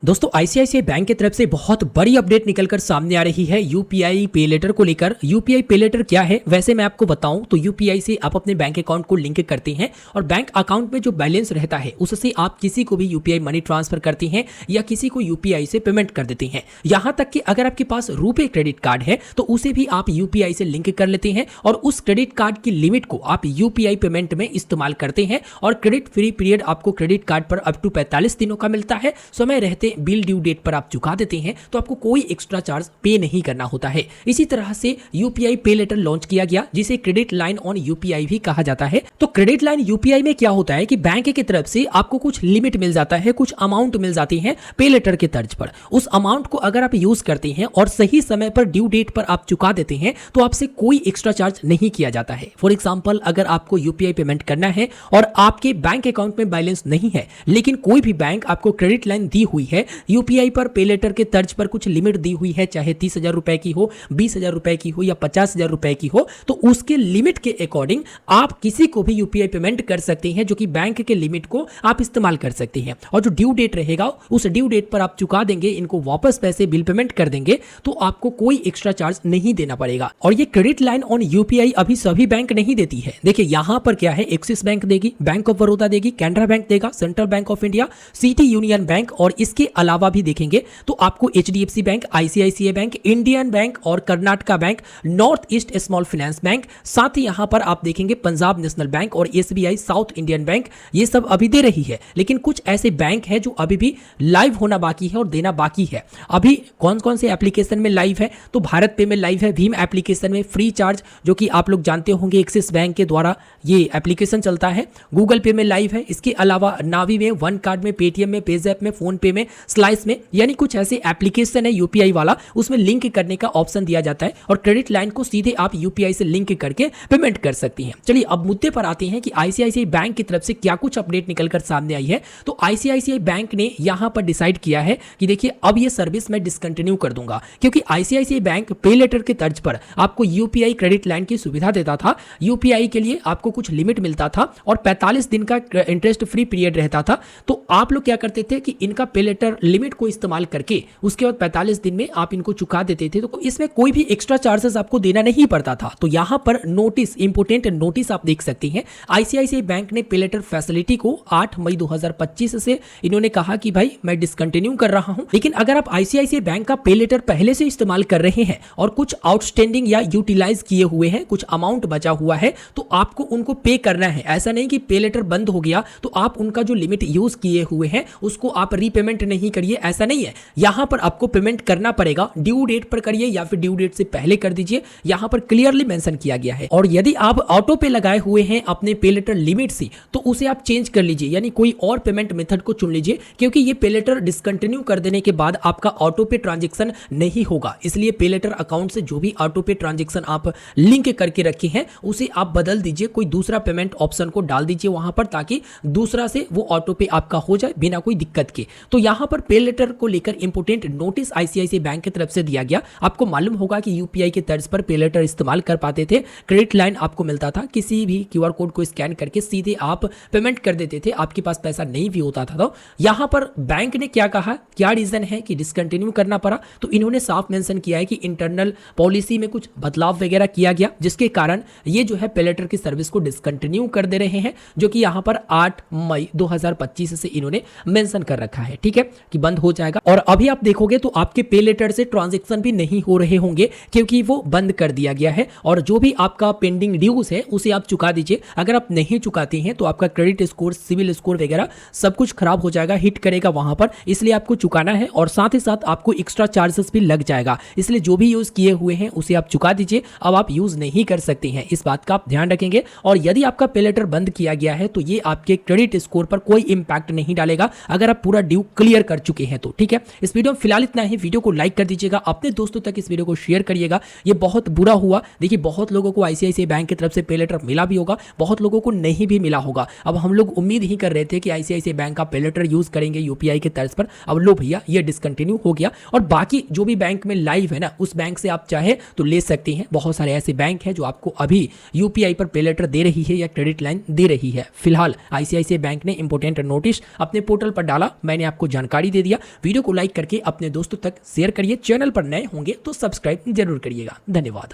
दोस्तों ICICI bank की तरफ से बहुत बड़ी अपडेट निकलकर सामने आ रही है यूपीआई पे लेटर को लेकर। यूपीआई पे लेटर क्या है वैसे मैं आपको बताऊं तो यूपीआई से आप अपने बैंक अकाउंट को लिंक करते हैं और बैंक अकाउंट में जो बैलेंस रहता है उससे आप किसी को भी यूपीआई मनी ट्रांसफर करते हैं या किसी को यूपीआई से पेमेंट कर देते हैं। यहां तक कि अगर आपके पास रुपे क्रेडिट कार्ड है तो उसे भी आप यूपीआई से लिंक कर लेते हैं और उस क्रेडिट कार्ड की लिमिट को आप यूपीआई पेमेंट में इस्तेमाल करते हैं और क्रेडिट फ्री पीरियड आपको क्रेडिट कार्ड पर अप टू 45 दिनों का मिलता है। समय रहते बिल ड्यू डेट पर आप चुका देते हैं तो आपको कोई एक्स्ट्रा चार्ज पे नहीं करना होता है। इसी तरह से यूपीआई पे लेटर लॉन्च किया गया जिसे क्रेडिट लाइन ऑन यूपीआई भी कहा जाता है। तो क्रेडिट लाइन यूपीआई में क्या होता है कि बैंक की तरफ से आपको कुछ लिमिट मिल जाता है, कुछ अमाउंट मिल जाती है पे लेटर के तर्ज पर। उस अमाउंट को अगर आप यूज करते हैं और सही समय पर ड्यू डेट पर आप चुका देते हैं तो आपसे कोई एक्स्ट्रा चार्ज नहीं किया जाता है। फॉर एग्जांपल अगर आपको यूपीआई पेमेंट करना है और आपके बैंक अकाउंट में बैलेंस नहीं है लेकिन कोई भी बैंक आपको क्रेडिट लाइन दी हुई है, यूपीआई पर पे लेटर के तर्ज पर कुछ लिमिट दी हुई है, चाहे 30,000 रुपए की हो, 20,000 रुपए की हो या 50,000 रुपए की हो, तो उसके लिमिट के अकॉर्डिंग आप किसी को भी यूपीआई पेमेंट कर सकते हैं जो कि बैंक के लिमिट को आप इस्तेमाल कर सकते हैं। और जो ड्यू डेट रहेगा उस ड्यू डेट पर आप चुका देंगे, इनको वापस पैसे बिल पेमेंट कर देंगे तो आपको कोई एक्स्ट्रा चार्ज नहीं देना पड़ेगा। और ये क्रेडिट लाइन ऑन यूपीआई अभी सभी बैंक नहीं देती है। देखिए यहां पर क्या है, एक्सिस बैंक देगी, बैंक ऑफ बड़ौदा देगी, कैनरा बैंक देगा, Central Bank of India, City Union Bank और इसके अलावा भी देखेंगे तो आपको HDFC Bank, ICICI Bank, Indian Bank और Karnataka Bank, North East Small Finance Bank, साथ ही यहां पर आप देखेंगे पंजाब नेशनल बैंक और एसबीआई साउथ इंडियन बैंक, ये सब अभी दे रही है। लेकिन कुछ ऐसे बैंक है जो अभी भी लाइव होना बाकी है और देना बाकी है। अभी कौन कौन से एप्लीकेशन में लाइव है तो भारत पे में लाइव है, भीम एप्लीकेशन में फ्री चार्ज जो कि आप लोग जानते होंगे एक्सिस बैंक के द्वारा ये एप्लीकेशन चलता है, गूगल पे में लाइव है, इसके अलावा नावी में, वन कार्ड में, पेटीएम में, पेजैप में, फोन पे में, स्लाइस में, यानी कुछ ऐसे एप्लीकेशन है यूपीआई वाला, उसमें लिंक करने का ऑप्शन दिया जाता है और क्रेडिट लाइन को सीधे आप यूपीआई से लिंक करके पेमेंट कर सकती हैं। चलिए अब मुद्दे पर आते हैं कि आईसीआईसीआई बैंक की तरफ से क्या कुछ अपडेट निकलकर सामने आई है। तो आईसीआईसीआई बैंक ने यहां पर डिसाइड किया है कि देखिए अब ये सर्विस मैं डिसकंटिन्यू कर दूंगा, क्योंकि आईसीआईसीआई बैंक पे लेटर के तर्ज पर आपको यूपीआई क्रेडिट लाइन की सुविधा देता था। यूपीआई के लिए आपको कुछ लिमिट मिलता था और 45 दिन का इंटरेस्ट फ्री पीरियड रहता था। तो आप लोग क्या करते थे कि इनका पे लेटर लिमिट को इस्तेमाल करके उसके बाद 45 दिन में आप इनको चुका देते थे, तो इसमें कोई भी एक्स्ट्रा चार्जेस आपको देना नहीं पड़ता था। तो यहां पर नोटिस, इंपोर्टेंट नोटिस आप देख सकते हैं। आईसीआईसीआई बैंक ने पे लेटर फैसिलिटी को 8 मई 2025 से इन्होंने कहा कि भाई मैं डिसकंटिन्यू कर रहा हूं। लेकिन अगर आप आईसीआईसीआई बैंक का पे लेटर पहले से इस्तेमाल कर रहे हैं और कुछ आउटस्टैंडिंग या यूटिलाइज किए हुए हैं, कुछ अमाउंट बचा हुआ है, तो आपको उनको पे करना है। ऐसा नहीं कि पे लेटर बंद हो गया तो आप उनका जो लिमिट यूज किए हुए हैं उसको आप रीपेमेंट नहीं करिए, ऐसा नहीं है। यहां पर आपको पेमेंट करना पड़ेगा, ड्यू डेट पर करिए या फिर ड्यू डेट से पहले कर दीजिए, यहां पर क्लियरली मेंशन किया गया है। और यदि आप ऑटो पे लगाए हुए हैं अपने पे लेटर लिमिट से तो उसे आप चेंज कर लीजिए, यानी कोई और पेमेंट मेथड को चुन लीजिए, क्योंकि ये पे लेटर डिसकंटिन्यू कर देने के बाद आपका ऑटो पे ट्रांजैक्शन नहीं होगा। इसलिए पे लेटर अकाउंट से जो भी ऑटो पे ट्रांजैक्शन आप लिंक करके रखे हैं उसे आप बदल दीजिए, कोई दूसरा पेमेंट ऑप्शन को डाल दीजिए वहां पर, ताकि दूसरा से वो ऑटो पे आपका हो जाए बिना कोई दिक्कत के। तो यहां पर पे लेटर को लेकर इंपोर्टेंट नोटिस आईसीआईसीआई बैंक की तरफ से दिया गया। आपको मालूम होगा कि यूपीआई के तर्ज पर पे लेटर इस्तेमाल कर पाते थे, क्रेडिट लाइन आपको मिलता था, किसी भी क्यूआर कोड को स्कैन करके सीधे आप पेमेंट कर देते थे, आपके पास पैसा नहीं भी होता था। तो यहां पर बैंक ने क्या कहा, क्या रीजन है कि डिसकंटिन्यू करना पड़ा, तो इन्होंने साफ मेंशन किया है कि इंटरनल पॉलिसी में कुछ बदलाव वगैरह किया गया जिसके कारण ये जो है पे लेटर की सर्विस को डिसकंटिन्यू कर दे रहे हैं, जो कि यहां पर 8 मई 2025 से इन्होंने मेंशन कर रखा है, ठीक है, कि बंद हो जाएगा। और अभी आप देखोगे तो आपके पे लेटर से ट्रांजैक्शन भी नहीं हो रहे होंगे क्योंकि वो बंद कर दिया गया है। और जो भी आपका पेंडिंग ड्यूज है उसे आप चुका दीजिए। अगर आप नहीं चुकाते हैं तो आपका क्रेडिट स्कोर, सिविल स्कोर वगैरह सब कुछ खराब हो जाएगा, हिट करेगा वहां पर, इसलिए आपको चुकाना है। और साथ ही साथ आपको एक्स्ट्रा चार्जेस भी लग जाएगा, इसलिए जो भी यूज किए हुए हैं उसे आप चुका दीजिए। अब आप यूज नहीं कर सकते हैं, इस बात का आप ध्यान रखेंगे। और यदि आपका पे लेटर बंद किया गया है तो ये आपके क्रेडिट स्कोर पर कोई इंपैक्ट नहीं डालेगा अगर आप पूरा ड्यू क्लियर कर चुके हैं तो, ठीक है। इस वीडियो में फिलहाल इतना ही। वीडियो को लाइक कर दीजिएगा, अपने दोस्तों तक इस वीडियो को शेयर करिएगा। ये बहुत बुरा हुआ, देखिए बहुत लोगों को आईसीआईसीआई बैंक की तरफ से पे लेटर मिला भी होगा, बहुत लोगों को नहीं भी मिला होगा। अब हम लोग उम्मीद ही कर रहे थे कि आईसीआईसीआई बैंक का पे लेटर यूज करेंगे यूपीआई के तर्ज पर, अब लो भैया ये डिसकंटिन्यू हो गया। और बाकी जो भी बैंक में लाइव है ना, उस बैंक से आप चाहे तो ले सकते हैं। बहुत सारे ऐसे बैंक है जो आपको अभी यूपीआई पर पे लेटर दे रही है या क्रेडिट लाइन दे रही है। फिलहाल आईसीआईसीआई बैंक ने इंपोर्टेंट नोटिस अपने पोर्टल पर डाला, मैंने आपको जानकारी जानकारी दे दिया। वीडियो को लाइक करके अपने दोस्तों तक शेयर करिए। चैनल पर नए होंगे तो सब्सक्राइब जरूर करिएगा। धन्यवाद।